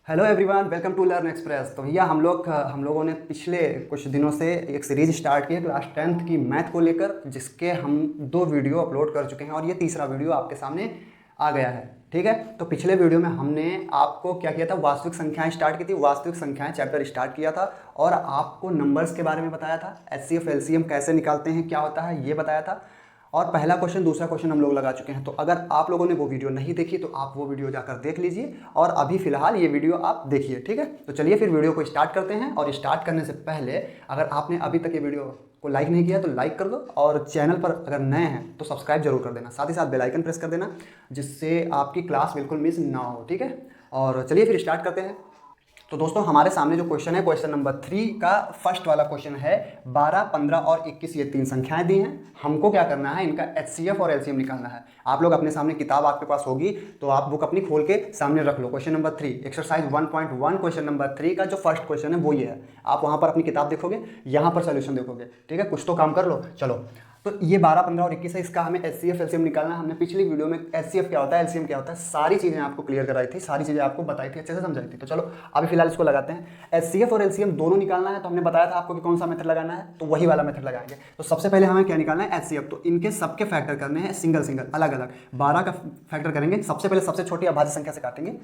Hello everyone, welcome to learn express. तो भैया हम लोगों ने पिछले कुछ दिनों से एक सीरीज स्टार्ट की है क्लास 10th की मैथ को लेकर, जिसके हम 2 वीडियो अपलोड कर चुके हैं और ये तीसरा वीडियो आपके सामने आ गया है। ठीक है, तो पिछले वीडियो में हमने आपको क्या किया था, वास्तविक संख्याएं स्टार्ट की थी, वास्तविक संख्याएं चैप्टर स्टार्ट किया था और आपको नंबर्स के बारे में बताया था, एचसीएफ एलसीएम कैसे निकालते हैं, क्या होता है ये बताया था। और पहला क्वेश्चन दूसरा क्वेश्चन हम लोग लगा चुके हैं। तो अगर आप लोगों ने वो वीडियो नहीं देखी तो आप वो वीडियो जाकर देख लीजिए और अभी फिलहाल ये वीडियो आप देखिए। ठीक है, तो चलिए फिर वीडियो को स्टार्ट करते हैं। और स्टार्ट करने से पहले अगर आपने अभी तक ये वीडियो को लाइक नहीं किया तो लाइक कर दो, और चैनल पर अगर नए हैं तो सब्सक्राइब जरूर कर देना, साथ ही साथ बेल आइकन प्रेस कर देना, जिससे आपकी क्लास बिल्कुल मिस ना हो। ठीक है, और चलिए फिर स्टार्ट करते हैं। तो दोस्तों हमारे सामने जो क्वेश्चन है, क्वेश्चन नंबर 3 का फर्स्ट वाला क्वेश्चन है। 12, 15 और 21 ये 3 संख्याएं दी हैं। हमको क्या करना है, इनका एचसीएफ और एलसीएम निकालना है। आप लोग अपने सामने किताब आपके पास होगी तो आप बुक अपनी खोल के सामने रख लो। Question number 3 exercise 1.1 question number 3 का जो फर्स्ट क्वेश्चन है वो ये है। आप वहाँ पर अपनी किताब देखोगे, यहाँ पर सोल्यूशन देखोगे। ठीक है, कुछ तो काम कर लो। चलो, तो ये 12, 15 और 21 है, इसका हमें एचसीएफ एलसीएम निकालना है। हमने पिछली वीडियो में एचसीएफ क्या होता है, एलसीएम क्या होता है, सारी चीज़ें आपको क्लियर कराई थी, सारी चीज़ें आपको बताई थी, अच्छे से समझाई थी। तो चलो अभी फिलहाल इसको लगाते हैं। एचसीएफ और एलसीएम दोनों निकालना है। तो हमने बताया था आपको कि कौन सा मेथड लगाना है, तो वही वाला मेथड लगाएंगे। तो सबसे पहले हमें क्या निकालना है, एचसीएफ। तो इनके सबके फैक्टर करने हैं, सिंगल सिंगल अलग अलग। 12 का फैक्टर करेंगे सबसे पहले, सबसे छोटी अभाज्य संख्या से काटेंगे।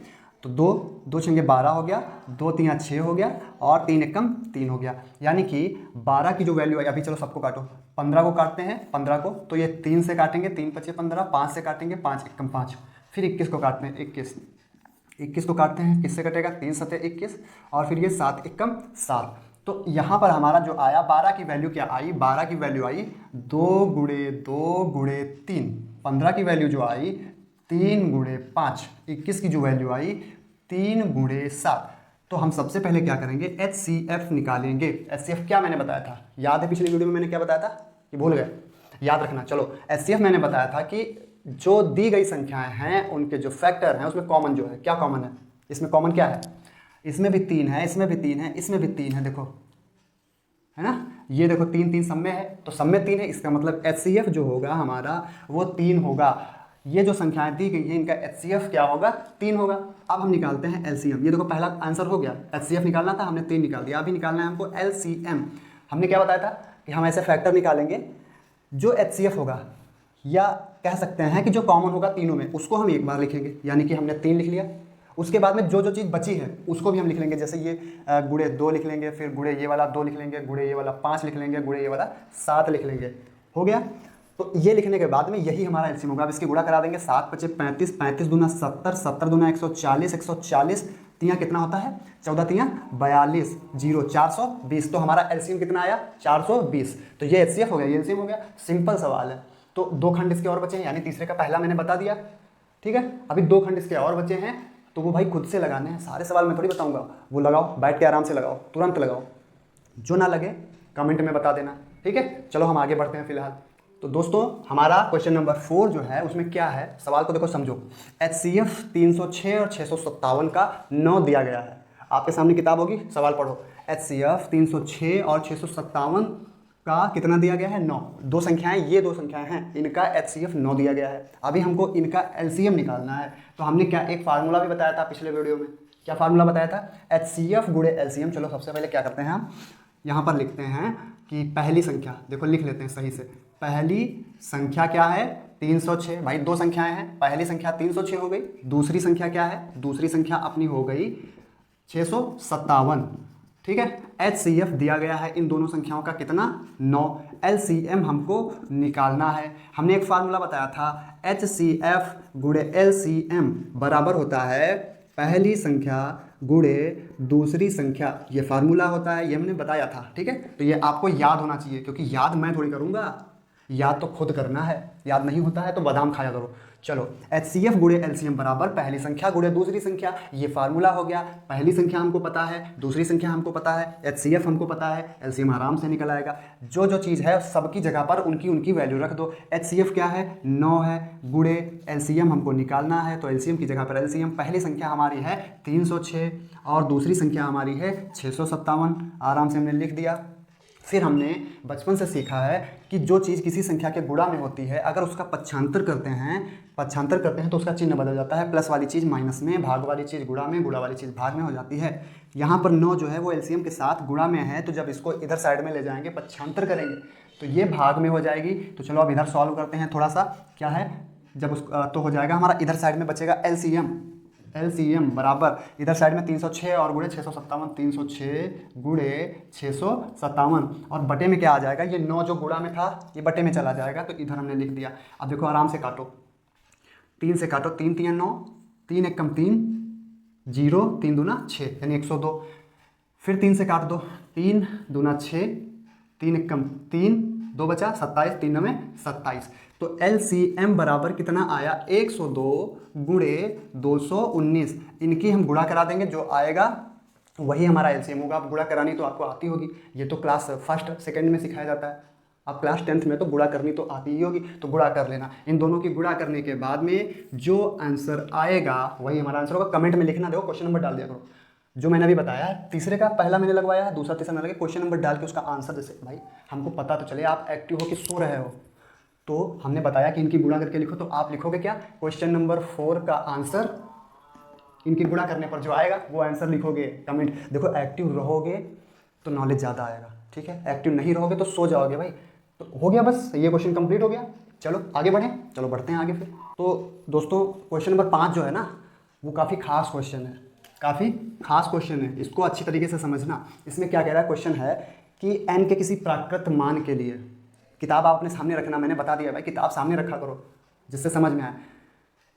तो 2 छंगे 12 हो गया, 2 तिया 6 हो गया और 3 एकम 3 हो गया। यानी कि 12 की जो वैल्यू है, अभी चलो सबको काटो। 15 को काटते हैं, 15 को तो ये 3 से काटेंगे, 3 पचे 15, 5 से काटेंगे, 5 एकम 5। फिर 21 को काटते हैं, 21 को काटते हैं, किससे कटेगा, 3 सते 21 और फिर ये 7 एकम 7। तो यहाँ पर हमारा जो आया 12 की वैल्यू क्या आई, 12 की वैल्यू आई 2 गुणे 2 गुणे 3। 15 की वैल्यू जो आई 3 गुणे 5। 21 की जो वैल्यू आई 3 गुणे 7। तो हम सबसे पहले क्या करेंगे, एचसीएफ निकालेंगे। एचसीएफ क्या मैंने बताया था, याद है पिछली वीडियो में मैंने क्या बताया था कि भूल गए, याद रखना। चलो, एचसीएफ मैंने बताया था कि जो दी गई संख्याएं हैं उनके जो फैक्टर हैं उसमें कॉमन जो है, क्या कॉमन है, इसमें कॉमन क्या है, इसमें भी 3 है, इसमें भी 3 है, इसमें भी 3 है, देखो है ना, ये देखो 3 3 सब में है, तो सब में 3 है, इसका मतलब एचसीएफ जो होगा हमारा वो 3 होगा। ये जो संख्याएं दी गई हैं इनका एचसीएफ क्या होगा, 3 होगा। अब हम निकालते हैं एलसीएम। ये देखो पहला आंसर हो गया, एचसीएफ निकालना था, हमने 3 निकाल दिया। अभी निकालना है हमको एलसीएम। हमने क्या बताया था कि हम ऐसे फैक्टर निकालेंगे जो एचसीएफ होगा, या कह सकते हैं कि जो कॉमन होगा तीनों में, उसको हम एक बार लिखेंगे। यानी कि हमने 3 लिख लिया, उसके बाद में जो जो चीज़ बची है उसको भी हम लिख लेंगे। जैसे ये गुणे 2 लिख लेंगे, फिर गुणे ये वाला 2 लिख लेंगे, गुणे ये वाला 5 लिख लेंगे, गुणे ये वाला 7 लिख लेंगे। हो गया। तो ये लिखने के बाद में यही हमारा एलसीएम होगा। अब इसकी गुणा करा देंगे, 7 पचे 35, 35 दूना 70, 70 दूना 140, 140 तियाँ कितना होता है, 14 तियाँ 42, 0 420। तो हमारा एलसीएम कितना आया, 420। तो ये एचसीएफ हो गया, ये एलसीएम हो गया। सिंपल सवाल है। तो 2 खंड इसके और बचे हैं, यानी तीसरे का पहला मैंने बता दिया। ठीक है, अभी 2 खंड इसके और बचे हैं, तो वो भाई खुद से लगाने हैं। सारे सवाल मैं थोड़ी बताऊंगा, वो लगाओ, बैठ के आराम से लगाओ, तुरंत लगाओ। जो ना लगे कमेंट में बता देना। ठीक है, चलो हम आगे बढ़ते हैं फिलहाल। तो दोस्तों हमारा क्वेश्चन नंबर 4 जो है उसमें क्या है, सवाल को देखो समझो। एचसीएफ 306 और 657 का 9 दिया गया है। आपके सामने किताब होगी, सवाल पढ़ो। एचसीएफ 306 और 657 का कितना दिया गया है, 9। 2 संख्याएं, ये 2 संख्याएं हैं, इनका एचसीएफ 9 दिया गया है। अभी हमको इनका एलसीएम निकालना है। तो हमने क्या एक फार्मूला भी बताया था पिछले वीडियो में, क्या फार्मूला बताया था, एचसीएफ गुणे एलसीएम। चलो सबसे पहले क्या करते हैं, हम यहाँ पर लिखते हैं कि पहली संख्या, देखो लिख लेते हैं सही से। पहली संख्या क्या है, 306। भाई 2 संख्याएं हैं, पहली संख्या 306 हो गई, दूसरी संख्या क्या है, दूसरी संख्या अपनी हो गई 657। ठीक है, एचसीएफ दिया गया है इन दोनों संख्याओं का कितना, 9। एलसीएम हमको निकालना है। हमने एक फार्मूला बताया था, एचसीएफ गुणे एलसीएम बराबर होता है पहली संख्या गुणे दूसरी संख्या। ये फार्मूला होता है, ये हमने बताया था। ठीक है, तो ये आपको याद होना चाहिए, क्योंकि याद मैं थोड़ी करूँगा, याद तो खुद करना है। याद नहीं होता है तो बादाम खाया करो। चलो, एचसीएफ गुणे एलसीएम बराबर पहली संख्या गुणे दूसरी संख्या, ये फार्मूला हो गया। पहली संख्या हमको पता है, दूसरी संख्या हमको पता है, एचसीएफ हमको पता है, एलसीएम आराम से निकल आएगा। जो जो चीज़ है सबकी जगह पर उनकी उनकी वैल्यू रख दो। एचसीएफ क्या है, 9 है, गुणे एलसीएम हमको निकालना है, तो एलसीएम की जगह पर एलसीएम। पहली संख्या हमारी है 306 और दूसरी संख्या हमारी है 657। आराम से हमने लिख दिया। फिर हमने बचपन से सीखा है कि जो चीज़ किसी संख्या के गुणा में होती है, अगर उसका पक्षांतर करते हैं तो उसका चिन्ह बदल जाता है। प्लस वाली चीज़ माइनस में, भाग वाली चीज़ गुणा में, गुणा वाली चीज़ भाग में हो जाती है। यहाँ पर 9 जो है वो एलसीएम के साथ गुणा में है, तो जब इसको इधर साइड में ले जाएंगे, पक्षांतर करेंगे तो ये भाग में हो जाएगी। तो चलो अब इधर सॉल्व करते हैं थोड़ा सा, क्या है जब उस तो हो जाएगा हमारा इधर साइड में बचेगा एलसीएम बराबर इधर साइड में 306 और गुणे 657, 306 गुणे 657 और बटे में क्या आ जाएगा, ये 9 जो गुणा में था ये बटे में चला जाएगा, तो इधर हमने लिख दिया। अब देखो आराम से काटो, 3 से काटो, 3 3 9, 3 1 कम 3, 0, 3 दूना 6 यानी 102। फिर 3 से काट दो, 3 दूना 6, 3 1 कम 3, 2 बचा 27, 3 9 27। तो एलसीएम बराबर कितना आया, 102 गुणे 219। इनकी हम गुणा करा देंगे, जो आएगा वही हमारा एलसीएम होगा। अब गुणा करानी तो आपको आती होगी, ये तो क्लास फर्स्ट सेकंड में सिखाया जाता है। अब क्लास 10th में तो गुणा करनी तो आती ही होगी, तो गुणा कर लेना। इन दोनों की गुणा करने के बाद में जो आंसर आएगा वही हमारा आंसर होगा। कमेंट में लिखना, देखो क्वेश्चन नंबर डाल दिया करो, जो मैंने अभी बताया है। तीसरे का पहला मैंने लगवाया है, दूसरा तीसरा लगे, क्वेश्चन नंबर डाल के उसका आंसर, जैसे भाई हमको पता तो चले आप एक्टिव हो कि सो रहे हो। तो हमने बताया कि इनकी गुणा करके लिखो, तो आप लिखोगे क्या, क्वेश्चन नंबर 4 का आंसर इनकी गुणा करने पर जो आएगा वो आंसर लिखोगे। कमेंट देखो, एक्टिव रहोगे तो नॉलेज ज़्यादा आएगा, ठीक है। एक्टिव नहीं रहोगे तो सो जाओगे भाई। तो हो गया, बस ये क्वेश्चन कंप्लीट हो गया। चलो आगे बढ़ें, चलो बढ़ते हैं आगे फिर। तो दोस्तों क्वेश्चन नंबर 5 जो है ना, वो काफ़ी खास क्वेश्चन है, काफ़ी खास क्वेश्चन है, इसको अच्छी तरीके से समझना। इसमें क्या कह रहा है, क्वेश्चन है कि n के किसी प्राकृत मान के लिए, किताब आप अपने सामने रखना, मैंने बता दिया भाई किताब सामने रखा करो जिससे समझ में आए।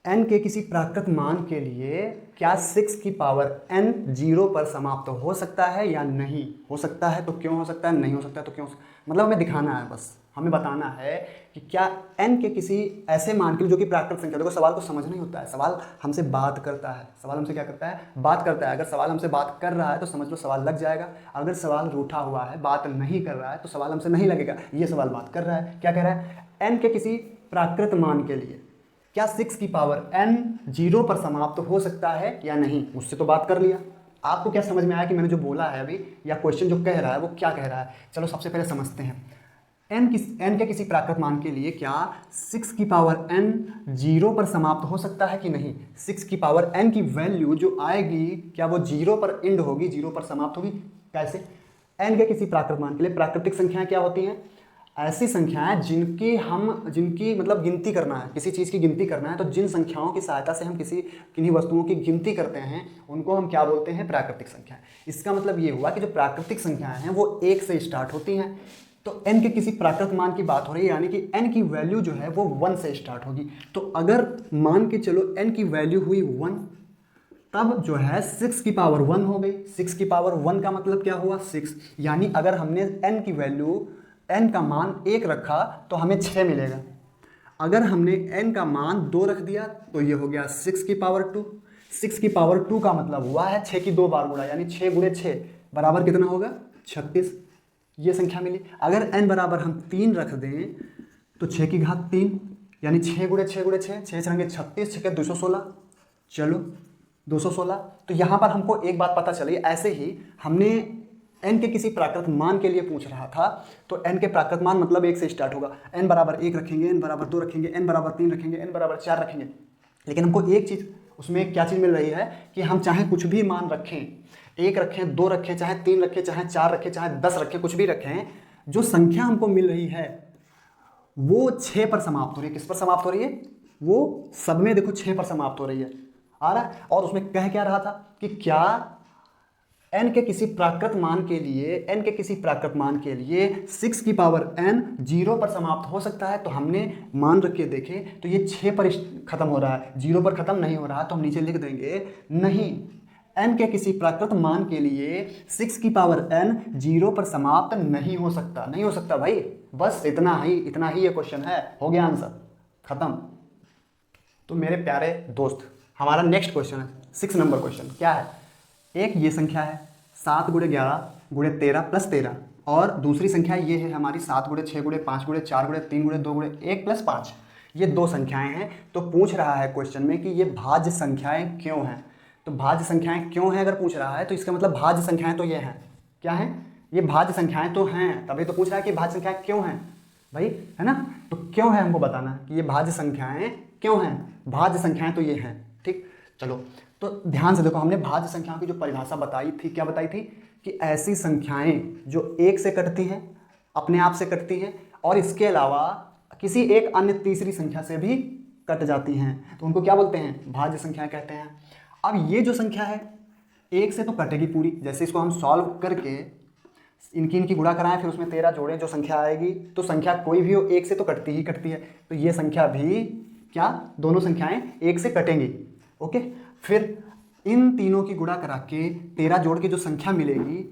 n के किसी प्राकृत मान के लिए क्या 6 की पावर n 0 पर समाप्त हो सकता है या नहीं हो सकता है, तो क्यों हो सकता है, नहीं हो सकता है तो क्यों, मतलब हमें दिखाना है, बस हमें बताना है कि क्या n के किसी ऐसे मान के लिए जो कि प्राकृत संख्या। देखो सवाल को समझना ही होता है, सवाल हमसे बात करता है, सवाल हमसे क्या करता है, बात करता है। अगर सवाल हमसे बात कर रहा है तो समझ लो सवाल लग जाएगा। अगर सवाल रूठा हुआ है, बात नहीं कर रहा है, तो सवाल हमसे नहीं लगेगा। ये सवाल बात कर रहा है, क्या कह रहा है, n के किसी प्राकृत मान के लिए क्या 6 की पावर n 0 पर समाप्त हो सकता है या नहीं। मुझसे तो बात कर लिया, आपको क्या समझ में आया कि मैंने जो बोला है अभी, या क्वेश्चन जो कह रहा है वो क्या कह रहा है। चलो सबसे पहले समझते हैं, n के किसी प्राकृत मान के लिए क्या 6 की पावर n 0 पर समाप्त हो सकता है कि नहीं। 6 की पावर n की वैल्यू जो आएगी, क्या वो 0 पर एंड होगी, 0 पर समाप्त होगी। कैसे, n के किसी प्राकृत मान के लिए, प्राकृतिक संख्याएं क्या होती हैं, ऐसी संख्याएं जिनकी मतलब गिनती करना है, किसी चीज़ की गिनती करना है, तो जिन संख्याओं की सहायता से हम किन्हीं वस्तुओं की गिनती करते हैं उनको हम क्या बोलते हैं, प्राकृतिक संख्याएं। इसका मतलब ये हुआ कि जो प्राकृतिक संख्याएं हैं वो 1 से स्टार्ट होती हैं। तो n के किसी प्राकृत मान की बात हो रही है, यानी कि n की वैल्यू जो है वो 1 से स्टार्ट होगी। तो अगर मान के चलो n की वैल्यू हुई 1, तब जो है 6 की पावर 1 हो गई। 6 की पावर 1 का मतलब क्या हुआ, 6। यानी अगर हमने n की वैल्यू, n का मान 1 रखा तो हमें 6 मिलेगा। अगर हमने n का मान 2 रख दिया तो ये हो गया 6 की पावर 2। 6 की पावर 2 का मतलब हुआ है 6 की 2 बार गुणा, यानी 6 गुणे 6 बराबर कितना होगा, 36। ये संख्या मिली। अगर n बराबर हम 3 रख दें तो 6 की घात 3, यानी 6 गुणे 6 गुणे 6, 6 चलेंगे 36, 6 के 216, चलो 216। तो यहाँ पर हमको एक बात पता चली, ऐसे ही हमने n के किसी प्राकृत मान के लिए पूछ रहा था, तो n के प्राकृत मान मतलब 1 से स्टार्ट होगा। n बराबर 1 रखेंगे, n बराबर 2 रखेंगे, n बराबर 3 रखेंगे, n बराबर 4 रखेंगे। लेकिन हमको एक चीज़, उसमें क्या चीज़ मिल रही है कि हम चाहे कुछ भी मान रखें, 1 रखें, 2 रखें, चाहे 3 रखें, चाहे 4 रखें, चाहे 10 रखें, कुछ भी रखें, जो संख्या हमको मिल रही है वो 6 पर समाप्त हो रही है। किस पर समाप्त हो रही है, वो सब में देखो 6 पर समाप्त हो रही है, आ रहा है। और उसमें कह क्या रहा था कि क्या n के किसी प्राकृत मान के लिए, n के किसी प्राकृत मान के लिए 6 की पावर n 0 पर समाप्त हो सकता है। तो हमने मान रख के देखे तो ये 6 पर खत्म हो रहा है, 0 पर खत्म नहीं हो रहा। तो हम नीचे लिख देंगे नहीं, n के किसी प्राकृत मान के लिए 6 की पावर n 0 पर समाप्त नहीं हो सकता, नहीं हो सकता भाई। बस इतना ही ये क्वेश्चन है, हो गया आंसर, खत्म। तो मेरे प्यारे दोस्त, हमारा नेक्स्ट क्वेश्चन है 6 नंबर क्वेश्चन। क्या है, एक ये संख्या है 7 गुणे 11 गुणे 13 प्लस 13, और दूसरी संख्या ये है हमारी 7 गुणे 6 गुणे 5 गुणे 4 गुणे 3 गुणे 2 गुणे 1 प्लस 5। ये 2 संख्याएं हैं। तो पूछ रहा है क्वेश्चन में कि ये भाज्य संख्याएं क्यों हैं। तो भाज्य संख्याएं क्यों हैं अगर पूछ रहा है, तो इसका मतलब भाज्य संख्याएं तो ये हैं, क्या हैं, ये भाज्य संख्याएं तो हैं, तभी तो पूछ रहा है कि भाज्य संख्याएं क्यों हैं भाई, है ना। तो क्यों है हमको बताना कि ये भाज्य संख्याएं क्यों हैं। भाज्य संख्याएं तो ये हैं, ठीक। चलो तो ध्यान से देखो, हमने भाज्य संख्याओं की जो परिभाषा बताई थी, क्या बताई थी कि ऐसी संख्याएं जो एक से कटती हैं, अपने आप से कटती हैं, और इसके अलावा किसी एक अन्य तीसरी संख्या से भी कट जाती हैं, तो उनको क्या बोलते हैं, भाज्य संख्याएं कहते हैं। अब ये जो संख्या है एक से तो कटेगी पूरी, जैसे इसको हम सॉल्व करके इनकी गुणा कराएं, फिर उसमें 13 जोड़ें, जो संख्या आएगी, तो संख्या कोई भी हो एक से तो कटती ही कटती है, तो ये संख्या भी क्या, दोनों संख्याएं एक से कटेंगी। ओके, फिर इन तीनों की गुणा करा के 13 जोड़ के जो संख्या मिलेगी,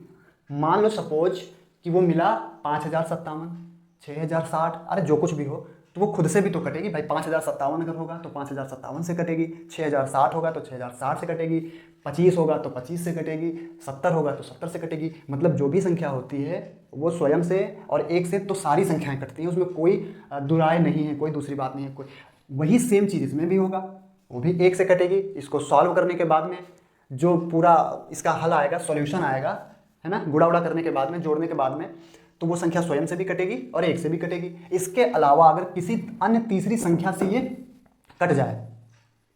मान लो सपोज कि वो मिला 5057, 6060, अरे जो कुछ भी हो, तो वो खुद से भी तो कटेगी भाई। 5057 अगर होगा तो 5057 से कटेगी, 6060 होगा तो 6060 से कटेगी, 25 होगा तो 25 से कटेगी, 70 होगा तो 70 से कटेगी। मतलब जो भी संख्या होती है वो स्वयं से और एक से तो सारी संख्याएं कटती हैं, उसमें कोई दुराय नहीं है, कोई दूसरी बात नहीं है। कोई वही सेम चीज़ इसमें भी होगा, वो भी एक से कटेगी। इसको सॉल्व करने के बाद में जो पूरा इसका हल आएगा, सॉल्यूशन आएगा, है ना, गुणा उड़ा करने के बाद में, जोड़ने के बाद में, तो वो संख्या स्वयं से भी कटेगी और एक से भी कटेगी। इसके अलावा अगर किसी अन्य तीसरी संख्या से ये कट जाए,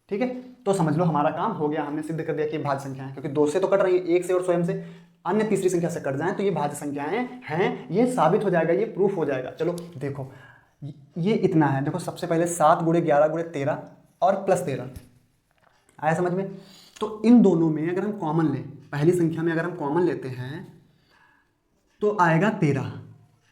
ठीक है, तो समझ लो हमारा काम हो गया, हमने सिद्ध कर दिया कि ये भाज्य संख्या है, क्योंकि दो से तो कट रही है, एक से और स्वयं से, अन्य तीसरी संख्या से कट जाए तो ये भाज्य संख्याएं हैं, ये साबित हो जाएगा, ये प्रूफ हो जाएगा। चलो देखो, ये इतना है, देखो सबसे पहले 7 × 11 × 13 और +13 आया समझ में। तो इन दोनों में अगर हम कॉमन लें, पहली संख्या में अगर हम कॉमन लेते हैं तो आएगा 13,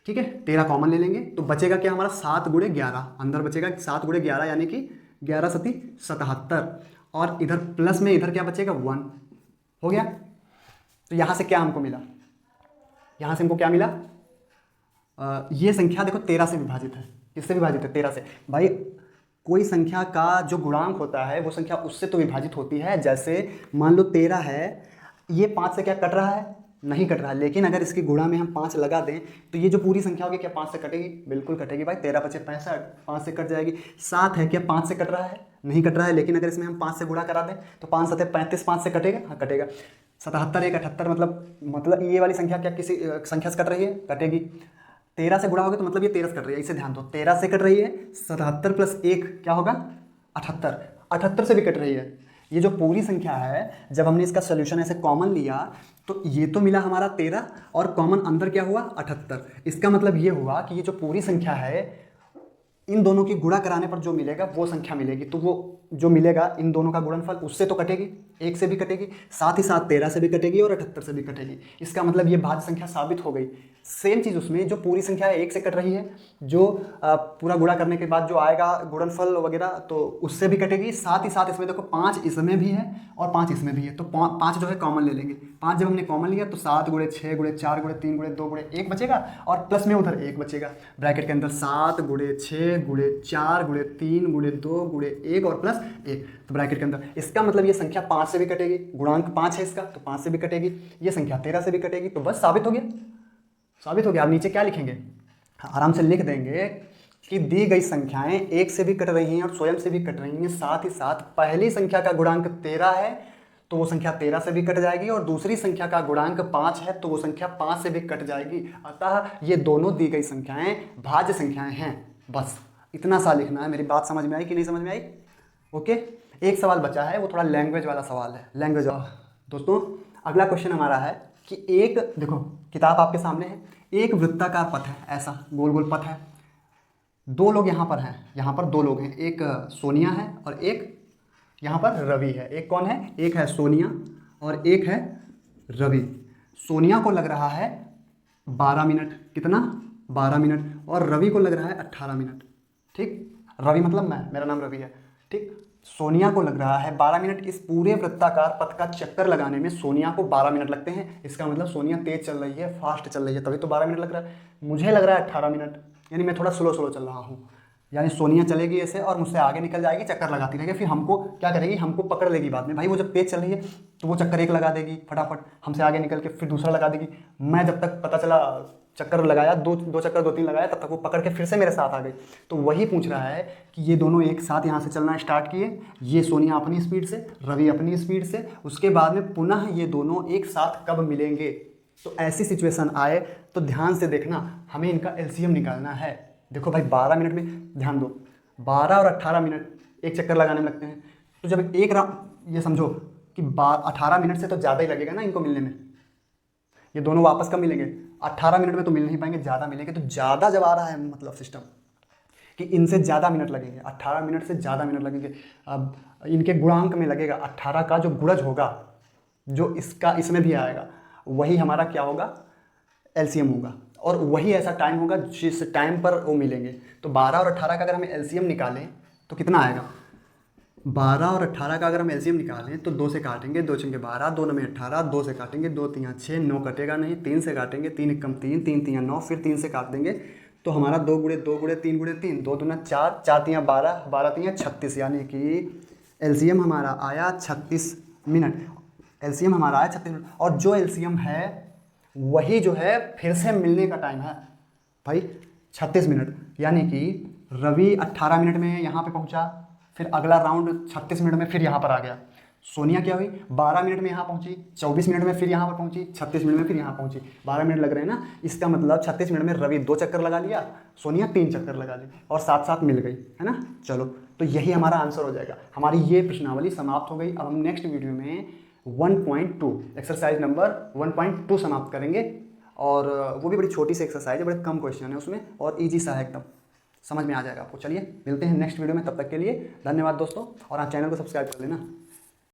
ठीक है, 13 कॉमन ले लेंगे तो बचेगा क्या हमारा, 7 × 11, अंदर बचेगा 7 × 11 यानी कि 11 × 7 = 77, और इधर प्लस में इधर क्या बचेगा, 1 हो गया। तो यहाँ से क्या हमको मिला, यहाँ से हमको क्या मिला, ये संख्या देखो 13 से विभाजित है। किससे विभाजित है, 13 से। भाई कोई संख्या का जो गुणांक होता है वो संख्या उससे तो विभाजित होती है। जैसे मान लो 13 है, ये 5 से क्या कट रहा है, नहीं कट रहा है, लेकिन अगर इसकी गुणा में हम 5 लगा दें तो ये जो पूरी संख्या होगी क्या 5 से कटेगी, बिल्कुल कटेगी भाई। 13 × 5 = 65, 5 से कट जाएगी। 7 है, क्या 5 से कट रहा है, नहीं कट रहा है, लेकिन अगर इसमें हम 5 से गुणा करा दें तो 5 × 7 = 35, 5 से कटेगा, हाँ कटेगा। 77 × 1 = 78, मतलब ये वाली संख्या क्या किसी संख्या से कट रही है, कटेगी। 13 से गुणा होगा तो मतलब ये 13 से कट रही है, इसे ध्यान दो, 13 से कट रही है, 77 + 1 क्या होगा, 78, 78 से भी कट रही है। ये जो पूरी संख्या है, जब हमने इसका सोल्यूशन ऐसे कॉमन लिया तो ये तो मिला हमारा 13 और कॉमन अंदर क्या हुआ, 78। इसका मतलब ये हुआ कि ये जो पूरी संख्या है, इन दोनों की गुणा कराने पर जो मिलेगा वो संख्या मिलेगी, तो वो जो मिलेगा इन दोनों का गुणनफल उससे तो कटेगी, एक से भी कटेगी, साथ ही साथ 13 से भी कटेगी और 78 से भी कटेगी। इसका मतलब ये भाज्य संख्या साबित हो गई। सेम चीज़ उसमें जो पूरी संख्या है एक से कट रही है, जो पूरा गुणा करने के बाद जो आएगा गुणनफल वगैरह तो उससे भी कटेगी। साथ ही साथ इसमें देखो 5 इसमें भी है और 5 इसमें भी है, तो 5 जो है कॉमन ले लेंगे। 5 जब हमने कॉमन लिया तो 7 × 6 × 4 × 3 × 2 × 1 बचेगा और प्लस में उधर 1 बचेगा। ब्रैकेट के अंदर 7 × 6 × 4 × 3 × 2 × 1 और प्लस 1, तो ब्रैकेट के अंदर। इसका मतलब ये संख्या 5 से भी कटेगी, गुणांक 5 है इसका, तो 5 से भी कटेगी। ये संख्या 13 से भी कटेगी, तो बस साबित हो गया, साबित हो गया। अब नीचे क्या लिखेंगे, आराम से लिख देंगे कि दी गई संख्याएं एक से भी कट रही हैं और स्वयं से भी कट रही हैं। साथ ही साथ पहली संख्या का गुणांक 13 है तो वो संख्या 13 से भी कट जाएगी, और दूसरी संख्या का गुणांक 5 है तो वो संख्या 5 से भी कट जाएगी। अतः ये दोनों दी गई संख्याएं भाज्य संख्याएं हैं। बस इतना सा लिखना है। मेरी बात समझ में आई कि नहीं समझ में आई? ओके, एक सवाल बचा है, वो थोड़ा लैंग्वेज वाला सवाल है। लैंग्वेज दोस्तों, अगला क्वेश्चन हमारा है कि एक, देखो किताब आपके सामने है, एक वृत्ताकार पथ है, ऐसा गोल गोल पथ है, 2 लोग यहाँ पर हैं, यहाँ पर 2 लोग हैं, एक सोनिया है और एक यहाँ पर रवि है। एक कौन है, एक है सोनिया और एक है रवि। सोनिया को लग रहा है 12 मिनट, कितना, 12 मिनट, और रवि को लग रहा है 18 मिनट। ठीक, रवि मतलब मैं, मेरा नाम रवि है। ठीक, सोनिया को लग रहा है 12 मिनट। इस पूरे वृत्ताकार पथ का चक्कर लगाने में सोनिया को 12 मिनट लगते हैं। इसका मतलब सोनिया तेज चल रही है, फास्ट चल रही है, तभी तो 12 मिनट लग रहा है। मुझे लग रहा है 18 मिनट, यानी मैं थोड़ा स्लो चल रहा हूँ। यानी सोनिया चलेगी ऐसे और मुझसे आगे निकल जाएगी, चक्कर लगाती रहेगी, फिर हमको क्या करेगी, हमको पकड़ लेगी बाद में। भाई वो जब तेज चल रही है तो वो चक्कर एक लगा देगी फटाफट, हमसे आगे निकल के फिर दूसरा लगा देगी। मैं जब तक पता चला चक्कर लगाया, दो चक्कर 2-3 लगाया, तब तक वो पकड़ के फिर से मेरे साथ आ गई। तो वही पूछ रहा है कि ये दोनों एक साथ यहाँ से चलना स्टार्ट किए, ये सोनिया अपनी स्पीड से, रवि अपनी स्पीड से, उसके बाद में पुनः ये दोनों एक साथ कब मिलेंगे, तो ऐसी सिचुएशन आए तो ध्यान से देखना, हमें इनका एलसीएम निकालना है। देखो भाई 12 मिनट में ध्यान दो, 12 और 18 मिनट एक चक्कर लगाने में लगते हैं। तो जब एक राउंड, ये समझो कि 18 मिनट से तो ज़्यादा ही लगेगा ना इनको मिलने में, ये दोनों वापस कब मिलेंगे, 18 मिनट में तो मिल नहीं पाएंगे, ज़्यादा मिलेंगे। तो ज़्यादा जब आ रहा है मतलब सिस्टम कि इनसे ज़्यादा मिनट लगेंगे, 18 मिनट से ज़्यादा मिनट लगेंगे। अब इनके गुणांक में लगेगा, 18 का जो गुणज होगा, जो इसका इसमें भी आएगा, वही हमारा क्या होगा, एलसीएम होगा। और वही ऐसा टाइम होगा जिस टाइम पर वो मिलेंगे। तो 12 और 18 का अगर हमें एलसीएम निकालें तो कितना आएगा, 12 और 18 का अगर हम एलसीएम निकालें तो 2 से काटेंगे, 2 छंगे 12, 2 9 18, 2 से काटेंगे, 2 3 6, 9 कटेगा नहीं, 3 से काटेंगे, 3 कम 3, 3 3 9, फिर 3 से काट देंगे। तो हमारा 2 गुणे 2 गुणे 3 गुणे 3, 2 दूना 4, 4 3 12, 12 3 36, यानी कि एलसीएम हमारा आया 36 मिनट। एलसीएम हमारा आया 36 मिनट। और जो एलसीएम है वही जो है फिर से मिलने का टाइम है भाई 36 मिनट, यानी कि रवि 18 मिनट में यहाँ पे पहुँचा, फिर अगला राउंड 36 मिनट में फिर यहाँ पर आ गया। सोनिया क्या हुई, 12 मिनट में यहाँ पहुँची, 24 मिनट में फिर यहाँ पर पहुँची, 36 मिनट में फिर यहाँ पहुँची। 12 मिनट लग रहे हैं ना, इसका मतलब 36 मिनट में रवि 2 चक्कर लगा लिया, सोनिया 3 चक्कर लगा ली, और साथ साथ मिल गई, है ना। चलो, तो यही हमारा आंसर हो जाएगा। हमारी ये प्रश्नावली समाप्त हो गई। अब हम नेक्स्ट वीडियो में 1.2 एक्सरसाइज नंबर 1.2 समाप्त करेंगे, और वो भी बड़ी छोटी सी एक्सरसाइज है, बड़े कम क्वेश्चन है उसमें, और ईजी सा है एकदम, समझ में आ जाएगा आपको। चलिए मिलते हैं नेक्स्ट वीडियो में, तब तक के लिए धन्यवाद दोस्तों, और आप चैनल को सब्सक्राइब कर लेना।